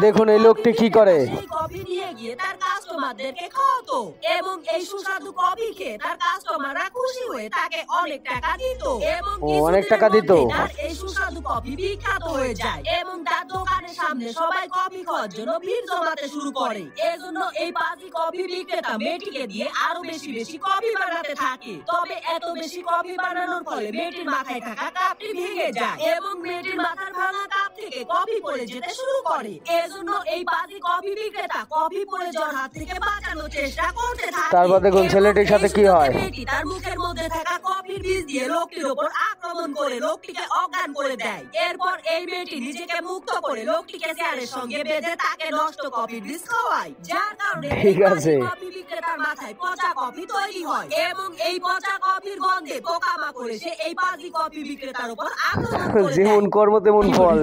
দেখুন এই লোকটি কি করে। কফি নিয়ে গিয়ে তার কাস্টমারদেরকে খাওয়াতো এবং এই সুস্বাদু কফি খেয়ে তার কাস্টমাররা খুশি হয়ে তাকে অনেক টাকা দিত এবং অনেক টাকা দিত। এই সুস্বাদু কফি বিখ্যাত হয়ে যায় এবং তার দোকানের সামনে সবাই কফি খাওয়ার জন্য ভিড় জমাতে শুরু করে। এজন্য এই পাজি কফি বিক্রেতা মেয়েটিকে দিয়ে আরো বেশি বেশি কফি বানাতে থাকে। তবে এত বেশি কফি বানানোর ফলে মেয়েটির মাথায় থাকা কাপটি ভেঙে যায় এবং মেয়েটির মাথার ভাঙা কাপ থেকে কফি পড়ে যেতে শুরু করে। এজন্য এই পাজি কফি বিক্রেতা কফি পড়ে যাওয়ার হাত থেকে বাঁচানোর চেষ্টা করতে থাকে। তারপর দেখুন ছেলেটির সাথে কি হয়। মেয়েটি তার মুখের মধ্যে থাকা কফির বীজ দিয়ে লোকটির উপর আক্রমণ করে লোকটিকে অজ্ঞান করে দেয়। এরপর এই মেয়েটি নিজেকে মুক্ত করে লোকটিকে চেয়ারের সঙ্গে বেঁধে তাকে নষ্ট কফির বীজ খাওয়ায়, যার কারণে ঠিক আছে। কফি বিক্রেতার মাথায় পচা কফি তৈরি হয় এবং এই পচা কফির গন্ধে পোকামাকড় এসে এই পাজি কফি বিক্রেতার উপর আক্রমণ করে যেমন কর্ম তেমন ফল।